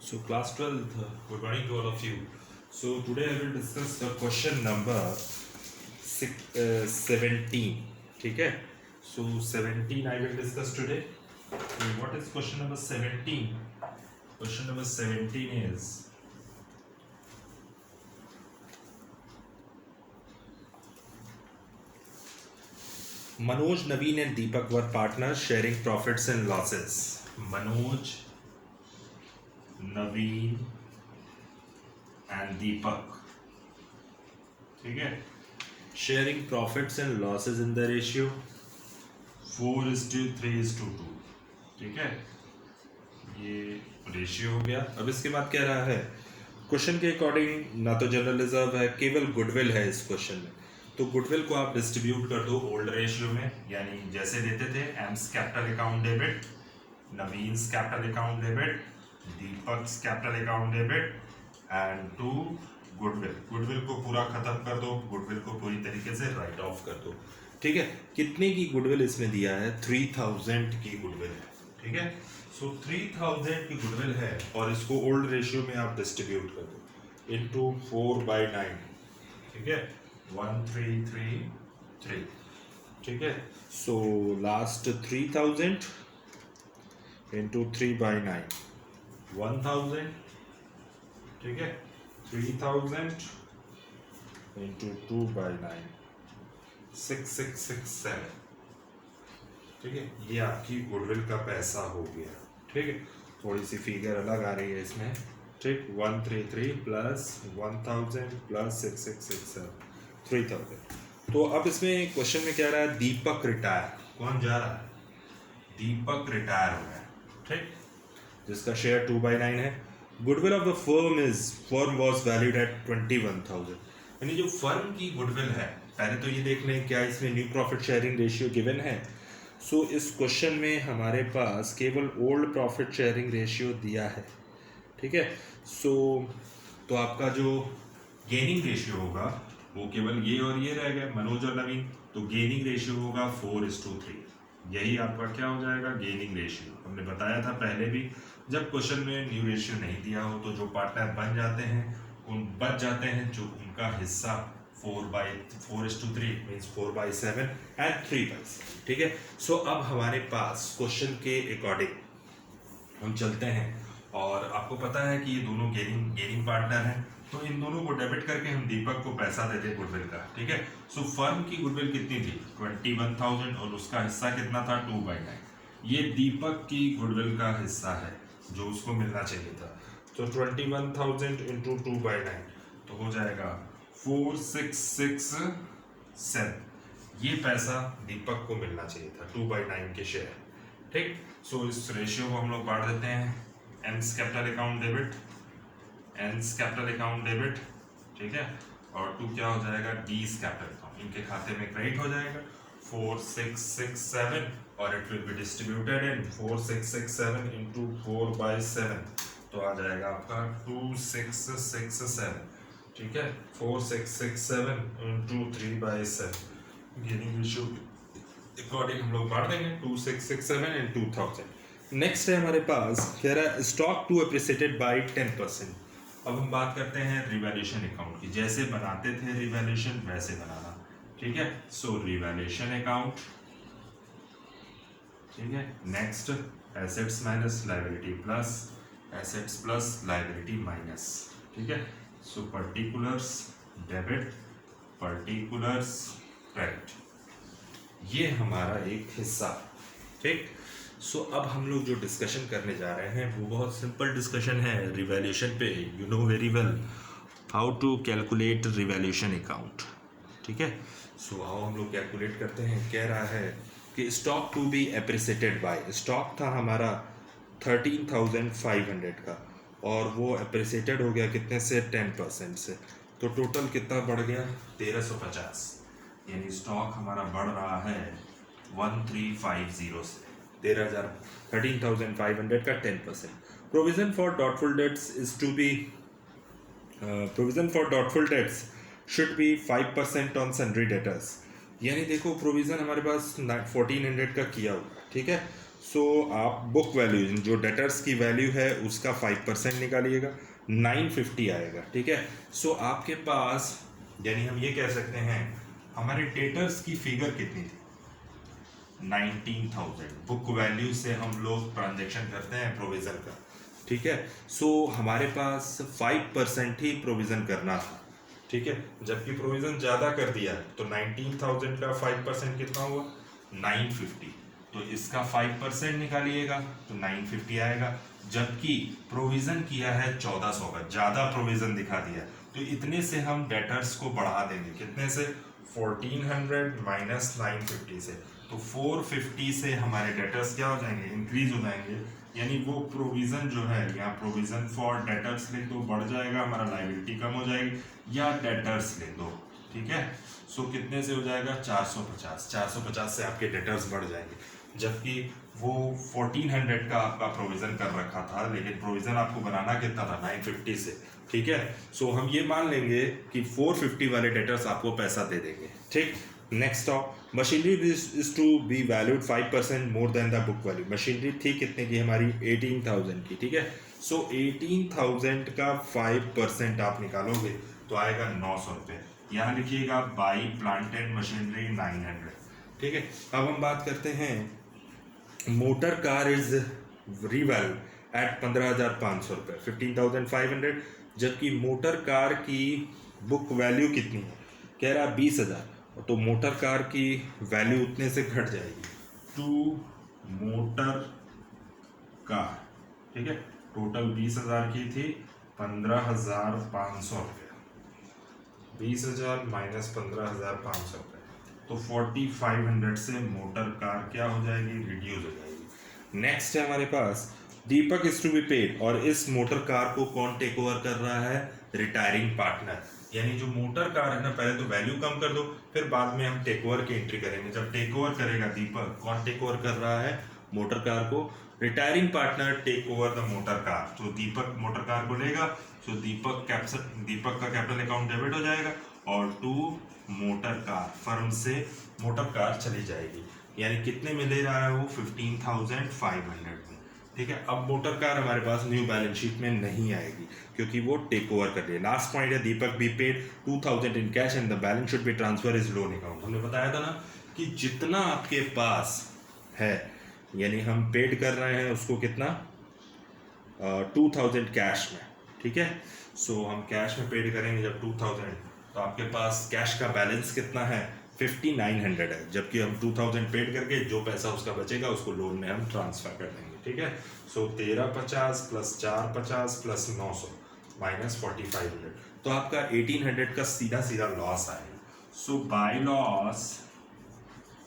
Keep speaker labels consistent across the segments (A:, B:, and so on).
A: So class 12th, good morning to all of you. So today I will discuss the question number 17. ठीक है? So 17 I will discuss today. So what is question number 17? Question number 17 is Manoj, Naveen and Deepak were partners sharing profits and losses. Manoj, Naveen and Deepak, ठीक है, sharing profits and losses in the ratio 4:3:2, ठीक है, ये ratio हो गया. अब इसके बाद कह रहा है क्वेश्चन के अकॉर्डिंग ना तो जनरल रिजर्व है, केवल गुडविल है इस क्वेश्चन में. तो गुडविल को आप डिस्ट्रीब्यूट कर दो ओल्ड रेशियो में, यानी जैसे देते थे M's capital account debit, Naveen's capital account debit, Deepak's capital account debit and to goodwill. Goodwill को पूरा खत्म कर दो, गुडविल को पूरी तरीके से राइट ऑफ कर दो. ठीक है, कितने की गुडविल इसमें दिया है? 3000 की गुडविल है. ठीक है, सो 3000 की गुडविल है और इसको ओल्ड रेशियो में आप डिस्ट्रीब्यूट कर दो इनटू 4/9. ठीक है, 1333. ठीक है, सो लास्ट 3000 इंटू 3/9 1000. ठीक है, 3000 इंटू 2/9 6667. ठीक है, ये आपकी गुडविल का पैसा हो गया. ठीक है, थोड़ी सी फिगर अलग आ रही है इसमें. ठीक, 133 प्लस 1000 प्लस 6667 3000. तो अब इसमें क्वेश्चन में क्या रहा है? दीपक रिटायर. कौन जा रहा है? दीपक रिटायर हो गया. ठीक, जिसका शेयर 2/9 है. Goodwill of the firm was valued at 21,000. यानी जो फर्म की गुडविल है, पहले तो ये देख लें क्या इसमें new profit sharing ratio given है. सो इस क्वेश्चन में हमारे पास केवल ओल्ड प्रॉफिट शेयरिंग रेशियो दिया है. ठीक है, सो तो आपका जो गेनिंग रेशियो होगा वो केवल ये और ये रह गया, मनोज और नवीन. तो गेनिंग रेशियो होगा 4:3. यही आपका क्या हो जाएगा? Gaining ratio. हमने बताया था पहले भी, जब क्वेश्चन में न्यू रेशियो नहीं दिया हो तो जो पार्टनर बन जाते हैं उन बच जाते हैं जो उनका हिस्सा 4:3 मीन्स 4/7 एंड 3/7. ठीक है, सो अब हमारे पास क्वेश्चन के अकॉर्डिंग हम चलते हैं और आपको पता है कि ये दोनों गेनिंग पार्टनर हैं, तो इन दोनों को डेबिट करके हम दीपक को पैसा देते हैं गुडविल का. ठीक है, सो फर्म की गुडविल कितनी थी? 21,000 और उसका हिस्सा कितना था? 2/9. ये दीपक की गुडविल का हिस्सा है जो उसको मिलना चाहिए था. तो 21,000 इंटू 2/9 तो हो जाएगा 4667. ये पैसा दीपक को मिलना चाहिए था 2/9 के शेयर. ठीक, सो इस रेशियो को हम लोग बांट देते हैं. M's capital account debit, N's capital account debit. ठीक है, और टू क्या हो जाएगा? D's capital account. इनके खाते में क्रेडिट हो जाएगा 4667 और it will be distributed in 4667 into 4/7. तो आ जाएगा आपका 2667. ठीक है, 4667 इंटू 3/7. गेनिंग रेशियो अकॉर्डिंग हम लोग बांट देंगे 2667 एंड 2000. नेक्स्ट है हमारे पास, कह रहा है स्टॉक टू एप्रिसिएटेड बाय 10%. अब हम बात करते हैं रिवैल्यूएशन अकाउंट की. जैसे बनाते थे रिवैल्यूएशन वैसे बनाना. ठीक है, सो रिवैल्यूएशन अकाउंट. ठीक है, next assets minus liability plus assets plus liability minus. ठीक है, सो पर्टिकुलर्स डेबिट, पर्टिकुलर्स क्रेडिट. ये हमारा एक हिस्सा. ठीक, सो अब हम लोग जो डिस्कशन करने जा रहे हैं वो बहुत सिंपल डिस्कशन है रिवैल्यूएशन पे. You know very well how to calculate revaluation account. ठीक है, सो आओ हम लोग कैलकुलेट करते हैं. कह रहा है कि stock to be appreciated by, stock था हमारा 13,500 का और वो एप्रिसिएटेड हो गया कितने से? 10% से. तो टोटल कितना बढ़ गया? 1350. यानी स्टॉक हमारा बढ़ रहा है 1350 से 13,500 का 10%. Provision for doubtful debts is to be provision for doubtful debts should be 5% on sundry debtors. यानी देखो प्रोविजन हमारे पास 1400 का किया हुआ. ठीक है, सो आप बुक वैल्यू जो डेटर्स की वैल्यू है उसका 5% निकालिएगा, 950 आएगा। ठीक है, सो आपके पास यानी हम ये कह सकते हैं हमारे डेटर्स की फिगर कितनी थी, 19,000। बुक वैल्यू से हम लोग ट्रांजेक्शन करते हैं प्रोविज़न का। ठीक है, सो हमारे पास 5% ही प्रोविज़न करना था। ठीक है, जबकि प्रोविज़न ज़्यादा कर दिया है तो 19,000 का 5% कितना हुआ, 950। तो इसका 5% निकालिएगा तो 950 आएगा। जबकि प्रोविज़न किया है 1400 का, ज़्यादा प्रोविज़न दिखा दिया, तो इतने से हम डेटर्स को बढ़ा देंगे। कितने से, 1400 माइनस 950 से, तो 450 से हमारे डेटर्स क्या हो जाएंगे, इंक्रीज हो जाएंगे। यानी वो प्रोविज़न जो है, या प्रोविज़न फॉर डेटर्स लिख दो, बढ़ जाएगा, हमारा लाइबिलिटी कम हो जाएगी, या डेटर्स लिख दो। ठीक है, सो कितने से हो जाएगा, 450। 450 से आपके डेटर्स बढ़ जाएंगे। जबकि वो 1400 का आपका प्रोविज़न कर रखा था, लेकिन प्रोविज़न आपको बनाना कितना था, 950 से। ठीक है, सो हम ये मान लेंगे कि 450 वाले डेटर्स आपको पैसा दे देंगे। ठीक, next of machinery is to be valued 5% more than the book value. Machinery थी कितने की हमारी, 18,000 की। ठीक है, सो 18,000 का 5% आप निकालोगे तो आएगा 900 रुपये। यहाँ लिखिएगा बाई प्लांट एंड मशीनरी 900। ठीक है, अब हम बात करते हैं motor car is revalue at 15,500 रुपये, 15,500। जबकि मोटर कार की बुक वैल्यू कितनी है, कह रहा 20,000, तो मोटर कार की वैल्यू उतने से घट जाएगी टू मोटर कार। ठीक है, टोटल 20,000 की थी, 15,500 रुपये, 20,000 माइनस 15,500 रुपये, तो 4,500 से मोटर कार क्या हो जाएगी, रिड्यूस हो जाएगी। नेक्स्ट है हमारे पास दीपक इज टू बी पेड, और इस मोटर कार को कौन टेक ओवर कर रहा है, रिटायरिंग पार्टनर। यानी जो मोटर कार है ना, पहले तो वैल्यू कम कर दो, फिर बाद में हम टेक ओवर की एंट्री करेंगे। जब टेक ओवर करेगा दीपक, कौन टेक ओवर कर रहा है, मोटर कार को, retiring partner take over the motor car. तो दीपक मोटर कार को लेगा, तो दीपक का कैपिटल अकाउंट डेबिट हो जाएगा, और टू मोटर कार, फर्म से मोटर कार चली जाएगी। यानी कितने में ले रहा है वो, 15,500 में। ठीक है, अब मोटर कार हमारे पास न्यू बैलेंस शीट में नहीं आएगी क्योंकि वो टेक ओवर कर रही है। लास्ट पॉइंट है Deepak be paid 2,000 in cash and the balance should be transfer is loan account. हमने बताया था ना कि जितना आपके पास है, यानी हम पेड कर रहे हैं उसको कितना, 2,000 कैश में। ठीक है, सो हम कैश में पेड करेंगे जब 2,000, तो आपके पास कैश का बैलेंस कितना है, 5,900 है। जबकि हम 2,000 पेड करके जो पैसा उसका बचेगा उसको लोन में हम ट्रांसफर कर देंगे। ठीक है, सो 1350 प्लस 450 प्लस 900 माइनस 4,500, तो आपका 1,800 का सीधा सीधा लॉस आएगा। So by loss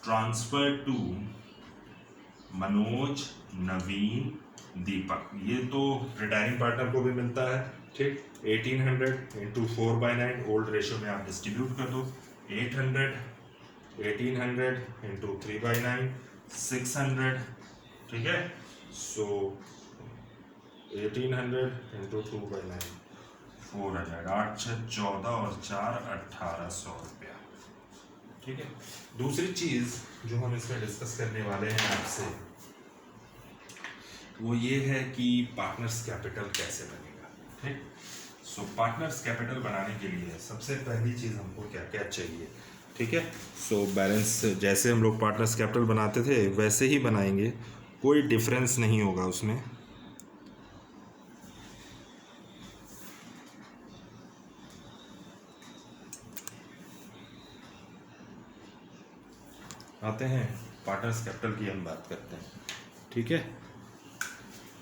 A: transfer to Manoj, Naveen, Deepak, ये तो रिटायरिंग पार्टनर को भी मिलता है। ठीक, 1,800 इंटू 4/9 ओल्ड रेशियो में आप डिस्ट्रीब्यूट कर दो, 800, 1,800 इंटू 3/9 600। ठीक है, सो 1,800 इंटू 2/9 4 आ जाएगा, 8 6 14 और 4 1,800 रुपया। ठीक है, दूसरी चीज़ जो हम इसमें डिस्कस करने वाले हैं आपसे, वो ये है कि पार्टनर्स कैपिटल कैसे बनेगा। ठीक, सो पार्टनर्स कैपिटल बनाने के लिए सबसे पहली चीज़ हमको क्या क्या चाहिए। ठीक है, सो बैलेंस जैसे हम लोग पार्टनर्स कैपिटल बनाते थे वैसे ही बनाएंगे, कोई डिफरेंस नहीं होगा उसमें। आते हैं पार्टनर्स कैपिटल की हम बात करते हैं। ठीक है,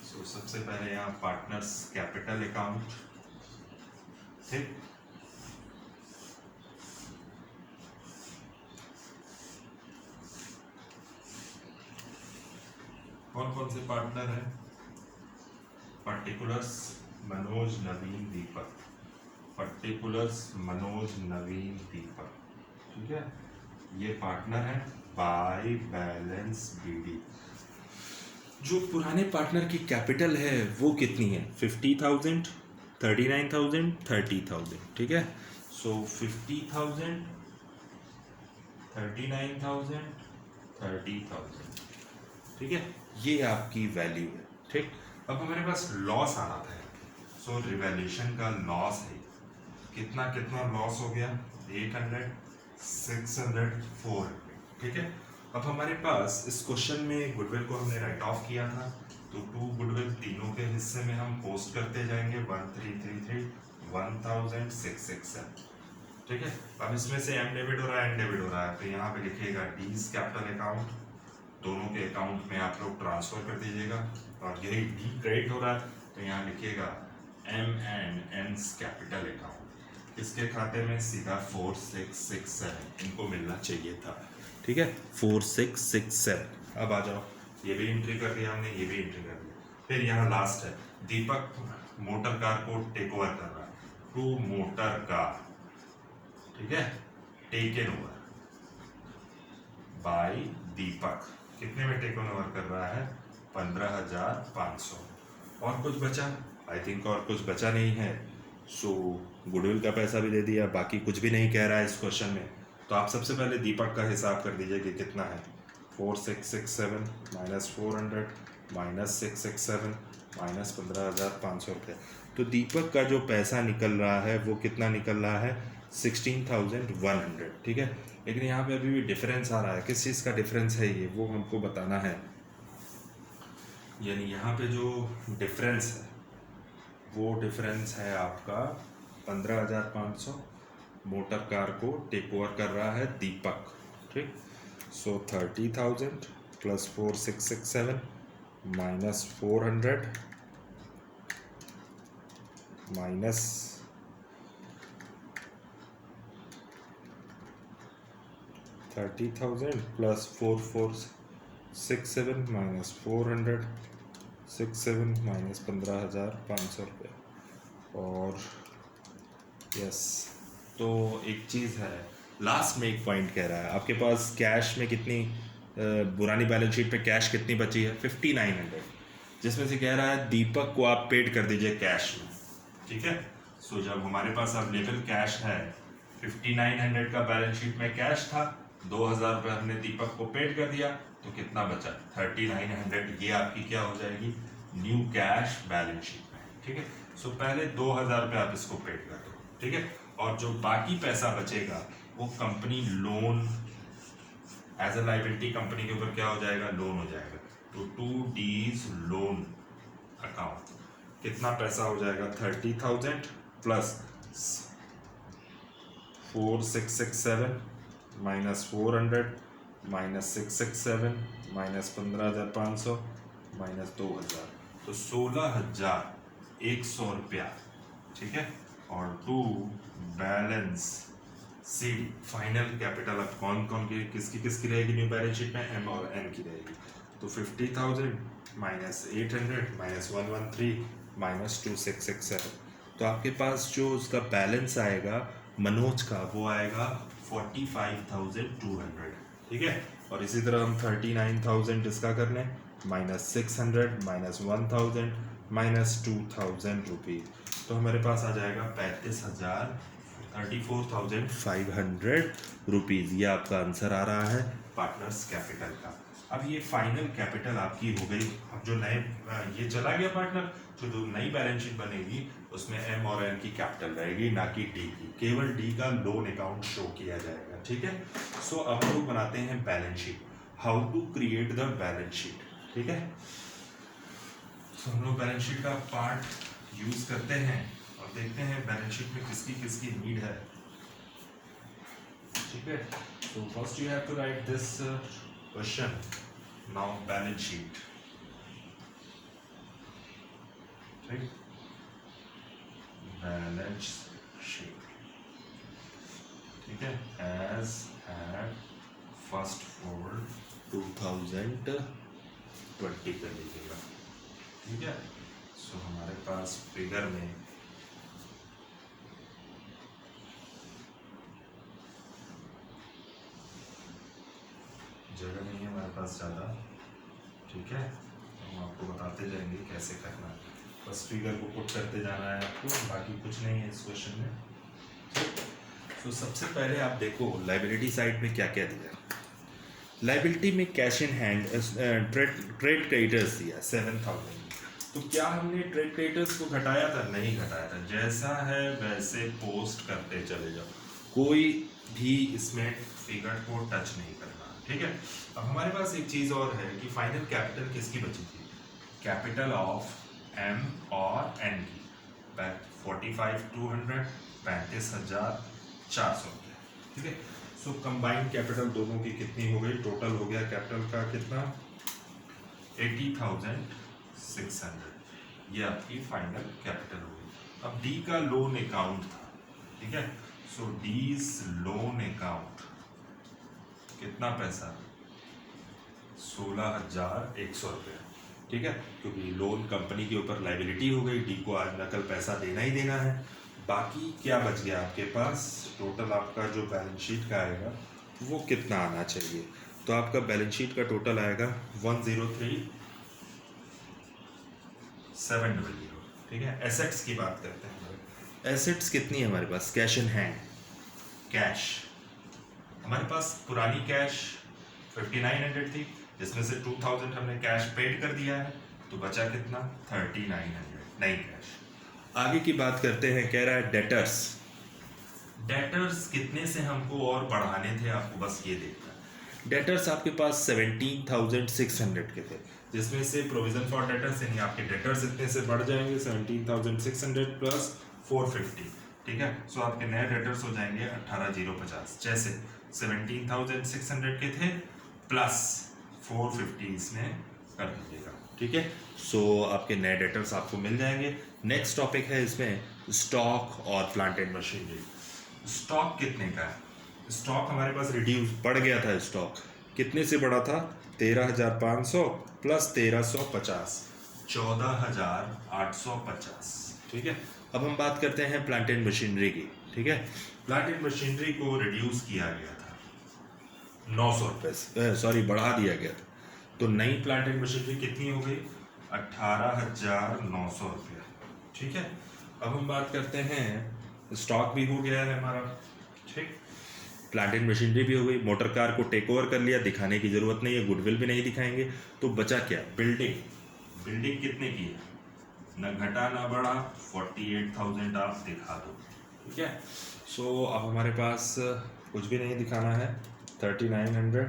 A: सो सबसे पहले यहाँ पार्टनर्स कैपिटल अकाउंट। ठीक, कौन कौन से पार्टनर हैं, पर्टिकुलर्स मनोज, नवीन, दीपक, पर्टिकुलर्स मनोज, नवीन, दीपक। ठीक है, ये पार्टनर है बाय बैलेंस बीडी। जो पुराने पार्टनर की कैपिटल है वो कितनी है, 50,000, 39,000, 30,000। ठीक है, सो 50,000, 39,000, 30,000। ठीक है, ये आपकी वैल्यू है, ठीक। अब हमारे पास लॉस आ रहा था, सो रिवैल्यूएशन का लॉस है, कितना कितना लॉस हो गया, 800, 600, 400, ठीक है। अब हमारे पास इस क्वेश्चन में गुडविल को हमने राइट ऑफ किया था, तो 2 गुडविल तीनों के हिस्से में हम पोस्ट करते जाएंगे, 1333, 1667, ठीक है। अब इसमें से एम डेबिट हो रहा है, एन डेबिट हो रहा है, तो यहाँ पे लिखिएगा डीज कैपिटल अकाउंट, दोनों के अकाउंट में आप लोग ट्रांसफर कर दीजिएगा, और यही डी क्रेडिट हो रहा है, तो यहाँ लिखिएगा एम एंड एन्स कैपिटल अकाउंट, इसके खाते में सीधा 4667 इनको मिलना चाहिए था, ठीक है, 4667। अब आ जाओ, ये भी एंट्री कर दिया हमने, ये भी एंट्री कर दिया। फिर यहाँ लास्ट है, दीपक मोटर कार को टेक ओवर कर रहा है, टू मोटर कार, ठीक है, टेकन ओवर बाय दीपक, कितने में टेकन ओवर कर रहा है, 15,500। और कुछ बचा, आई थिंक और कुछ बचा नहीं है, सो गुडविल का पैसा भी दे दिया, बाकी कुछ भी नहीं कह रहा है इस क्वेश्चन में। तो आप सबसे पहले दीपक का हिसाब कर दीजिए कि कितना है, 4667 माइनस 400 माइनस 667 माइनस 15,500 रुपये। तो दीपक का जो पैसा निकल रहा है वो कितना निकल रहा है, 16,100, ठीक है। लेकिन यहाँ पे अभी भी डिफरेंस आ रहा है, किस चीज़ का डिफरेंस है ये, वो हमको बताना है। यानी यहाँ पे जो डिफरेंस है वो डिफरेंस है आपका 15,500, मोटर कार को टेक ओवर कर रहा है दीपक, ठीक। सो 30,000 plus 4667 minus 400 minus 30,000 plus 4467 minus 467 minus 15,500 रुपये। और यस, तो एक चीज़ है, लास्ट में एक पॉइंट कह रहा है आपके पास कैश में कितनी, पुरानी बैलेंस शीट पे कैश कितनी बची है, 5900, जिसमें से कह रहा है दीपक को आप पेड कर दीजिए कैश में, ठीक है। सो जब हमारे पास अवेलेबल कैश है, 5900 का बैलेंस शीट में कैश था, 2,000 रुपये हमने दीपक को पेड कर दिया, तो कितना बचा, 3900, ये आपकी क्या हो जाएगी, न्यू कैश बैलेंस शीट में, ठीक है। सो पहले 2,000 रुपये आप इसको पेड कर दो, ठीक है, और जो बाकी पैसा बचेगा वो company loan, as a liability company के ऊपर क्या हो जाएगा, लोन हो जाएगा, तो 2D's लोन अकाउंट, कितना पैसा हो जाएगा, 30,000 plus 4667 minus 400 minus 667 minus 15,500 minus 2,000, तो 16,100 रुपया, ठीक है। और to balance sheet final capital, अब कौन कौन की किसकी रहेगी न्यू बैलेंस शीट में, एम और एन की रहेगी, तो 50,000 माइनस 800 माइनस 113 माइनस 2667, तो आपके पास जो उसका बैलेंस आएगा मनोज का, वो आएगा 45,200, ठीक है। और इसी तरह हम 39,000 इसका कर लें, माइनस 600 माइनस 1,000 माइनस 2,000 रुपीज़, तो हमारे पास आ जाएगा 34,500 रुपीज़। ये आपका आंसर आ रहा है पार्टनर्स कैपिटल का। अब ये फाइनल कैपिटल आपकी हो गई। अब जो नए ये चला गया पार्टनर, तो जो नई बैलेंस शीट बनेगी उसमें एम और एन की कैपिटल रहेगी, ना कि डी की, केवल डी का लोन अकाउंट शो किया जाएगा, ठीक है। सो अब लोग बनाते हैं balance sheet, how to create the balance sheet, ठीक है। सो हम लोग बैलेंस शीट का पार्ट यूज करते हैं और देखते हैं बैलेंस शीट में किसकी किसकी नीड है, ठीक है। So first you have to write this question, now balance sheet, ठीक, बैलेंस शीट, ठीक है, एज एट फर्स्ट फॉर 2020 कर लीजिएगा, ठीक है। सो हमारे पास फिगर में जगह नहीं है हमारे पास ज़्यादा, ठीक है, हम आपको बताते जाएंगे कैसे करना है, बस फिगर को पुट करते जाना है आपको, बाकी कुछ नहीं है इस क्वेश्चन में। तो सबसे पहले आप देखो लाइबिलिटी साइड में क्या क्या दिया, लाइबिलिटी में cash in hand trade creditors दिया 7,000। तो क्या हमने ट्रेड क्रेडिटर्स को घटाया था? नहीं घटाया था, जैसा है वैसे पोस्ट करते चले जाओ, कोई भी इसमें फिगर को टच नहीं करना, ठीक है। अब हमारे पास एक चीज़ और है कि फाइनल कैपिटल किसकी बची थी? कैपिटल ऑफ एम और एन की 45,200, 35,400, ठीक है। सो कंबाइंड कैपिटल दोनों की कितनी हो गई? टोटल हो गया कैपिटल का कितना? 80,600, ये आपकी फाइनल कैपिटल हो गई। अब डी का लोन अकाउंट था, ठीक है। सो डीज लोन अकाउंट कितना पैसा? 16,100 रुपये, ठीक है, क्योंकि लोन कंपनी के ऊपर लाइबिलिटी हो गई, डी को आज नकल पैसा देना ही देना है। बाकी क्या बच गया आपके पास? टोटल आपका जो बैलेंस शीट का आएगा वो कितना आना चाहिए? तो आपका बैलेंस शीट का टोटल आएगा 103,700, ठीक है। एसेट्स की बात करते हैं। एसेट्स कितनी है हमारे पास? कैश इन हैंड, कैश हमारे पास पुरानी कैश 5,900 थी, जिसमें से 2,000 हमने कैश पेड कर दिया है, तो बचा कितना? 3,900 नई कैश। आगे की बात करते हैं, कह रहा है डेटर्स। डेटर्स कितने से हमको और बढ़ाने थे, आपको बस ये देखना। डेटर्स आपके पास 17,600 के थे, जिसमें से प्रोविजन फॉर डेटर्स यानी आपके डेटर्स इतने से बढ़ जाएंगे 17,600 प्लस 450, ठीक है। सो आपके नए डेटर्स हो जाएंगे 18,050, जैसे 17,600 के थे प्लस 450 इसमें कर दीजिएगा, ठीक है। सो आपके नए डेटर्स आपको मिल जाएंगे। नेक्स्ट टॉपिक है इसमें स्टॉक और प्लांट एंड मशीनरी। स्टॉक कितने का है? स्टॉक हमारे पास रिड्यूस बढ़ गया था। स्टॉक कितने से बढ़ा था? 13,500 प्लस 1,350, 14,850, ठीक है। अब हम बात करते हैं प्लांट एंड मशीनरी की, ठीक है। प्लांट एंड मशीनरी को रिड्यूस किया गया था 900 रुपये से, सॉरी बढ़ा दिया गया था। तो नई प्लांट एंड मशीनरी कितनी हो गई? 18,900 रुपया, ठीक है। अब हम बात करते हैं, स्टॉक भी हो गया है हमारा, ठीक, प्लांट एंड मशीनरी भी हो गई, मोटर कार को टेक ओवर कर लिया, दिखाने की ज़रूरत नहीं है, गुडविल भी नहीं दिखाएंगे। तो बचा क्या? बिल्डिंग। बिल्डिंग कितने की है? न घटा ना बढ़ा, 48,000 आप दिखा दो, ठीक है। सो अब हमारे पास कुछ भी नहीं दिखाना है। 3,900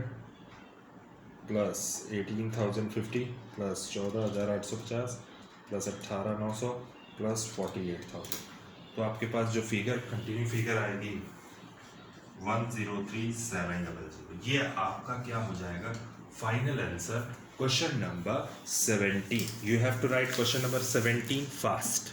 A: प्लस 18,050 प्लस 14,850 प्लस 18,900 प्लस 48,000, तो आपके पास जो फिगर कंटिन्यू फिगर आएगी 103,700। ये आपका क्या हो जाएगा? Final answer question number 17। You have to write question number 17 fast.